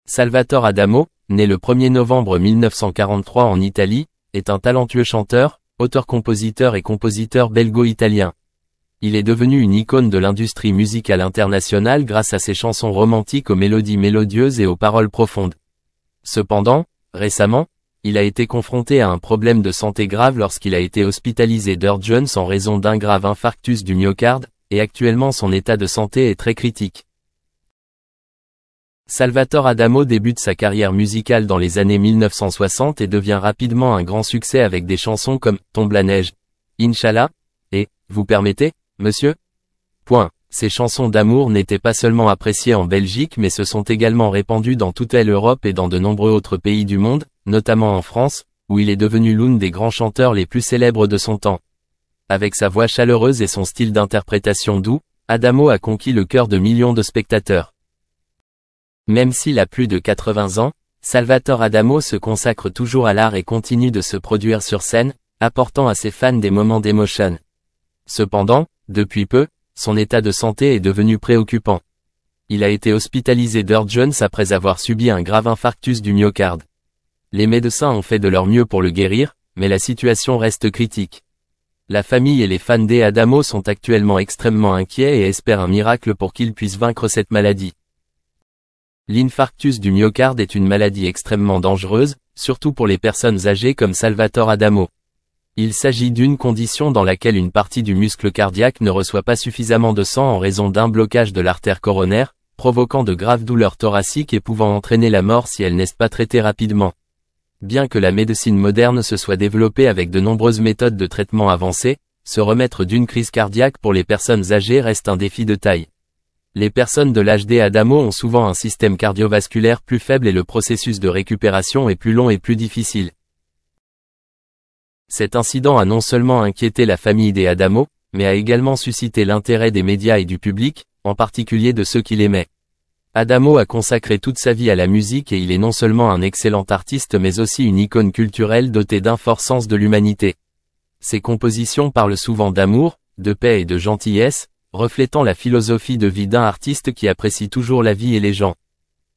Salvatore Adamo, né le 1er novembre 1943 en Italie, est un talentueux chanteur, auteur-compositeur et compositeur belgo-italien. Il est devenu une icône de l'industrie musicale internationale grâce à ses chansons romantiques aux mélodies mélodieuses et aux paroles profondes. Cependant, récemment, il a été confronté à un problème de santé grave lorsqu'il a été hospitalisé d'urgence en raison d'un grave infarctus du myocarde, et actuellement son état de santé est très critique. Salvatore Adamo débute sa carrière musicale dans les années 1960 et devient rapidement un grand succès avec des chansons comme « Tombe la neige »,« Inch'Allah » et « Vous permettez, monsieur ?» Ces chansons d'amour n'étaient pas seulement appréciées en Belgique mais se sont également répandues dans toute l'Europe et dans de nombreux autres pays du monde, notamment en France, où il est devenu l'un des grands chanteurs les plus célèbres de son temps. Avec sa voix chaleureuse et son style d'interprétation doux, Adamo a conquis le cœur de millions de spectateurs. Même s'il a plus de 80 ans, Salvatore Adamo se consacre toujours à l'art et continue de se produire sur scène, apportant à ses fans des moments d'émotion. Cependant, depuis peu, son état de santé est devenu préoccupant. Il a été hospitalisé d'urgence après avoir subi un grave infarctus du myocarde. Les médecins ont fait de leur mieux pour le guérir, mais la situation reste critique. La famille et les fans d'Adamo sont actuellement extrêmement inquiets et espèrent un miracle pour qu'il puisse vaincre cette maladie. L'infarctus du myocarde est une maladie extrêmement dangereuse, surtout pour les personnes âgées comme Salvatore Adamo. Il s'agit d'une condition dans laquelle une partie du muscle cardiaque ne reçoit pas suffisamment de sang en raison d'un blocage de l'artère coronaire, provoquant de graves douleurs thoraciques et pouvant entraîner la mort si elle n'est pas traitée rapidement. Bien que la médecine moderne se soit développée avec de nombreuses méthodes de traitement avancées, se remettre d'une crise cardiaque pour les personnes âgées reste un défi de taille. Les personnes de l'âge d'Adamo ont souvent un système cardiovasculaire plus faible et le processus de récupération est plus long et plus difficile. Cet incident a non seulement inquiété la famille d'Adamo, mais a également suscité l'intérêt des médias et du public, en particulier de ceux qui l'aimaient. Adamo a consacré toute sa vie à la musique et il est non seulement un excellent artiste mais aussi une icône culturelle dotée d'un fort sens de l'humanité. Ses compositions parlent souvent d'amour, de paix et de gentillesse, reflétant la philosophie de vie d'un artiste qui apprécie toujours la vie et les gens.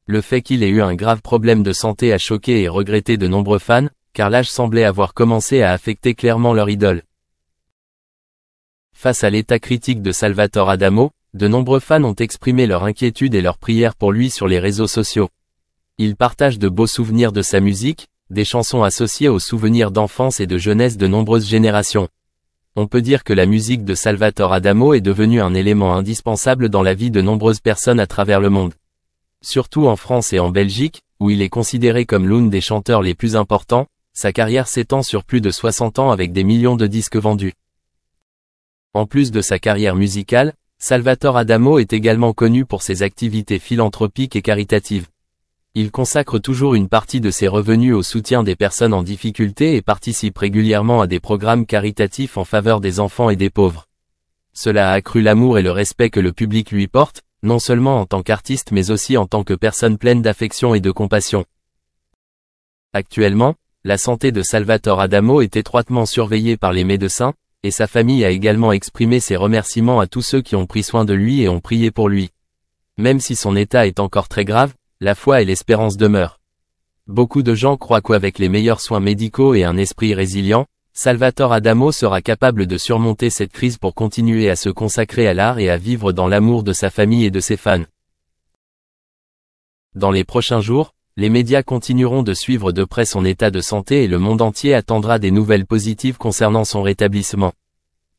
Le fait qu'il ait eu un grave problème de santé a choqué et regretté de nombreux fans, car l'âge semblait avoir commencé à affecter clairement leur idole. Face à l'état critique de Salvatore Adamo, de nombreux fans ont exprimé leur inquiétude et leurs prières pour lui sur les réseaux sociaux. Ils partagent de beaux souvenirs de sa musique, des chansons associées aux souvenirs d'enfance et de jeunesse de nombreuses générations. On peut dire que la musique de Salvatore Adamo est devenue un élément indispensable dans la vie de nombreuses personnes à travers le monde. Surtout en France et en Belgique, où il est considéré comme l'un des chanteurs les plus importants, sa carrière s'étend sur plus de 60 ans avec des millions de disques vendus. En plus de sa carrière musicale, Salvatore Adamo est également connu pour ses activités philanthropiques et caritatives. Il consacre toujours une partie de ses revenus au soutien des personnes en difficulté et participe régulièrement à des programmes caritatifs en faveur des enfants et des pauvres. Cela a accru l'amour et le respect que le public lui porte, non seulement en tant qu'artiste mais aussi en tant que personne pleine d'affection et de compassion. Actuellement, la santé de Salvatore Adamo est étroitement surveillée par les médecins, et sa famille a également exprimé ses remerciements à tous ceux qui ont pris soin de lui et ont prié pour lui. Même si son état est encore très grave, la foi et l'espérance demeurent. Beaucoup de gens croient qu'avec les meilleurs soins médicaux et un esprit résilient, Salvatore Adamo sera capable de surmonter cette crise pour continuer à se consacrer à l'art et à vivre dans l'amour de sa famille et de ses fans. Dans les prochains jours, les médias continueront de suivre de près son état de santé et le monde entier attendra des nouvelles positives concernant son rétablissement.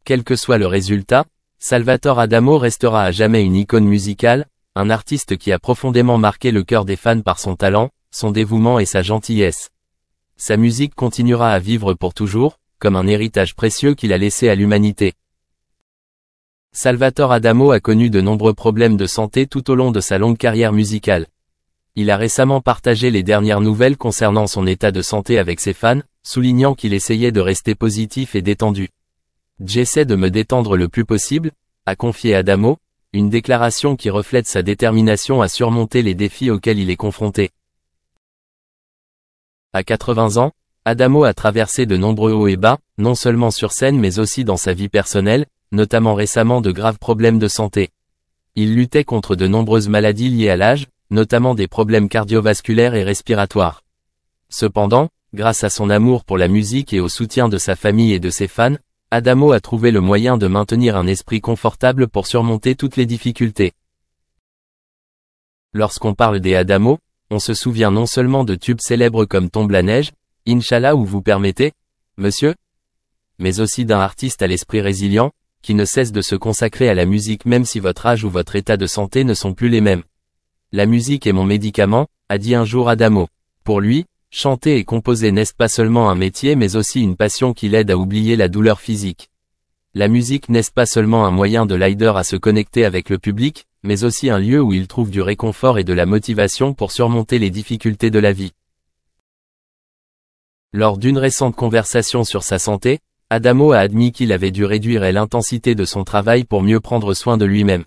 Quel que soit le résultat, Salvatore Adamo restera à jamais une icône musicale, un artiste qui a profondément marqué le cœur des fans par son talent, son dévouement et sa gentillesse. Sa musique continuera à vivre pour toujours, comme un héritage précieux qu'il a laissé à l'humanité. Salvatore Adamo a connu de nombreux problèmes de santé tout au long de sa longue carrière musicale. Il a récemment partagé les dernières nouvelles concernant son état de santé avec ses fans, soulignant qu'il essayait de rester positif et détendu. « J'essaie de me détendre le plus possible », a confié Adamo, une déclaration qui reflète sa détermination à surmonter les défis auxquels il est confronté. À 80 ans, Adamo a traversé de nombreux hauts et bas, non seulement sur scène mais aussi dans sa vie personnelle, notamment récemment de graves problèmes de santé. Il luttait contre de nombreuses maladies liées à l'âge, notamment des problèmes cardiovasculaires et respiratoires. Cependant, grâce à son amour pour la musique et au soutien de sa famille et de ses fans, Adamo a trouvé le moyen de maintenir un esprit confortable pour surmonter toutes les difficultés. Lorsqu'on parle des Adamo, on se souvient non seulement de tubes célèbres comme Tombe la neige, Inch'Allah ou Vous permettez, monsieur, mais aussi d'un artiste à l'esprit résilient, qui ne cesse de se consacrer à la musique même si votre âge ou votre état de santé ne sont plus les mêmes. La musique est mon médicament, a dit un jour Adamo. Pour lui, chanter et composer n'est pas seulement un métier mais aussi une passion qui l'aide à oublier la douleur physique. La musique n'est pas seulement un moyen de l'aider à se connecter avec le public, mais aussi un lieu où il trouve du réconfort et de la motivation pour surmonter les difficultés de la vie. Lors d'une récente conversation sur sa santé, Adamo a admis qu'il avait dû réduire l'intensité de son travail pour mieux prendre soin de lui-même.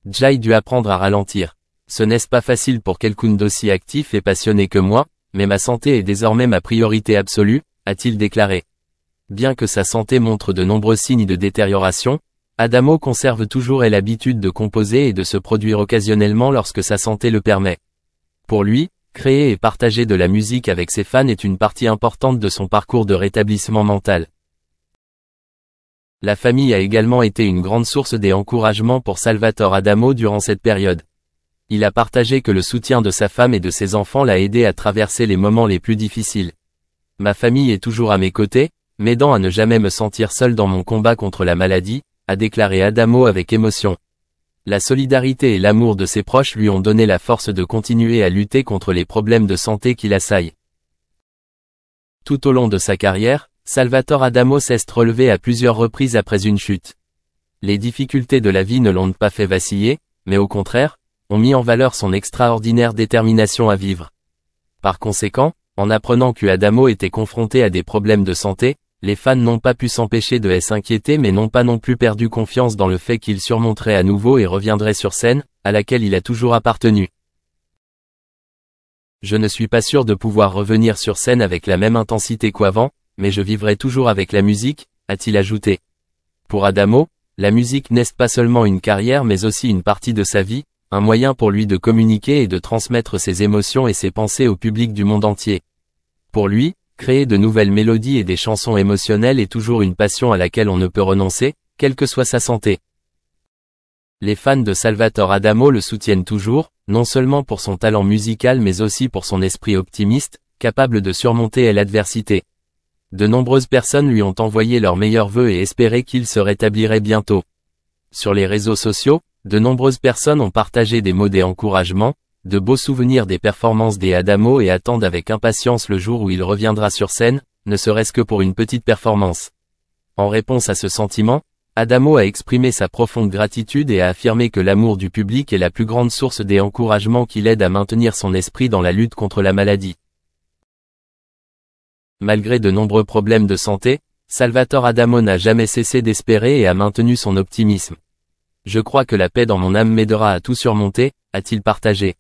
J'ai dû apprendre à ralentir. Ce n'est pas facile pour quelqu'un d'aussi actif et passionné que moi, mais ma santé est désormais ma priorité absolue, a-t-il déclaré. Bien que sa santé montre de nombreux signes de détérioration, Adamo conserve toujours l'habitude de composer et de se produire occasionnellement lorsque sa santé le permet. Pour lui, créer et partager de la musique avec ses fans est une partie importante de son parcours de rétablissement mental. La famille a également été une grande source d'encouragement pour Salvatore Adamo durant cette période. Il a partagé que le soutien de sa femme et de ses enfants l'a aidé à traverser les moments les plus difficiles. Ma famille est toujours à mes côtés, m'aidant à ne jamais me sentir seul dans mon combat contre la maladie, a déclaré Adamo avec émotion. La solidarité et l'amour de ses proches lui ont donné la force de continuer à lutter contre les problèmes de santé qui l'assaillent. Tout au long de sa carrière, Salvatore Adamo s'est relevé à plusieurs reprises après une chute. Les difficultés de la vie ne l'ont pas fait vaciller, mais au contraire, ont mis en valeur son extraordinaire détermination à vivre. Par conséquent, en apprenant que Adamo était confronté à des problèmes de santé, les fans n'ont pas pu s'empêcher de s'inquiéter mais n'ont pas non plus perdu confiance dans le fait qu'il surmonterait à nouveau et reviendrait sur scène, à laquelle il a toujours appartenu. Je ne suis pas sûr de pouvoir revenir sur scène avec la même intensité qu'avant, mais je vivrai toujours avec la musique, a-t-il ajouté. Pour Adamo, la musique n'est pas seulement une carrière mais aussi une partie de sa vie, un moyen pour lui de communiquer et de transmettre ses émotions et ses pensées au public du monde entier. Pour lui, créer de nouvelles mélodies et des chansons émotionnelles est toujours une passion à laquelle on ne peut renoncer, quelle que soit sa santé. Les fans de Salvatore Adamo le soutiennent toujours, non seulement pour son talent musical mais aussi pour son esprit optimiste, capable de surmonter l'adversité. De nombreuses personnes lui ont envoyé leurs meilleurs vœux et espéré qu'il se rétablirait bientôt. Sur les réseaux sociaux, de nombreuses personnes ont partagé des mots d'encouragement, de beaux souvenirs des performances des Adamo et attendent avec impatience le jour où il reviendra sur scène, ne serait-ce que pour une petite performance. En réponse à ce sentiment, Adamo a exprimé sa profonde gratitude et a affirmé que l'amour du public est la plus grande source d'encouragement qui l'aide à maintenir son esprit dans la lutte contre la maladie. Malgré de nombreux problèmes de santé, Salvatore Adamo n'a jamais cessé d'espérer et a maintenu son optimisme. Je crois que la paix dans mon âme m'aidera à tout surmonter, a-t-il partagé.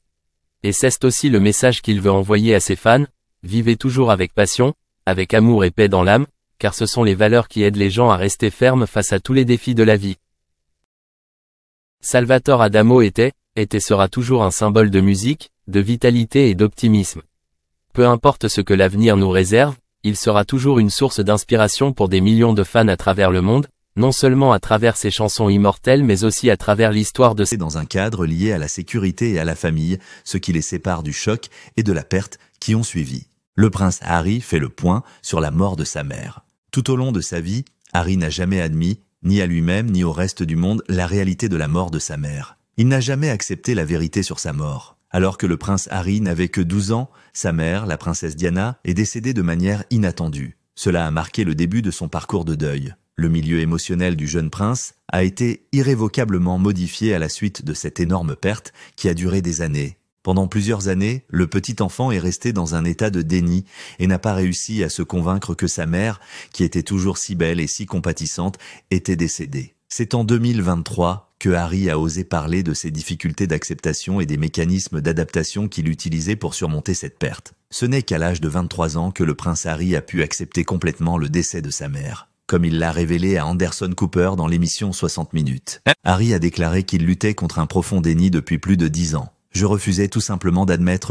Et c'est aussi le message qu'il veut envoyer à ses fans, vivez toujours avec passion, avec amour et paix dans l'âme, car ce sont les valeurs qui aident les gens à rester fermes face à tous les défis de la vie. Salvatore Adamo était et sera toujours un symbole de musique, de vitalité et d'optimisme. Peu importe ce que l'avenir nous réserve, il sera toujours une source d'inspiration pour des millions de fans à travers le monde, non seulement à travers ses chansons immortelles mais aussi à travers l'histoire de C'est dans un cadre lié à la sécurité et à la famille, ce qui les sépare du choc et de la perte qui ont suivi. Le prince Harry fait le point sur la mort de sa mère. Tout au long de sa vie, Harry n'a jamais admis, ni à lui-même ni au reste du monde, la réalité de la mort de sa mère. Il n'a jamais accepté la vérité sur sa mort. Alors que le prince Harry n'avait que 12 ans, sa mère, la princesse Diana, est décédée de manière inattendue. Cela a marqué le début de son parcours de deuil. Le milieu émotionnel du jeune prince a été irrévocablement modifié à la suite de cette énorme perte qui a duré des années. Pendant plusieurs années, le petit enfant est resté dans un état de déni et n'a pas réussi à se convaincre que sa mère, qui était toujours si belle et si compatissante, était décédée. C'est en 2023 que Harry a osé parler de ses difficultés d'acceptation et des mécanismes d'adaptation qu'il utilisait pour surmonter cette perte. Ce n'est qu'à l'âge de 23 ans que le prince Harry a pu accepter complètement le décès de sa mère. Comme il l'a révélé à Anderson Cooper dans l'émission 60 minutes. Harry a déclaré qu'il luttait contre un profond déni depuis plus de 10 ans. Je refusais tout simplement d'admettre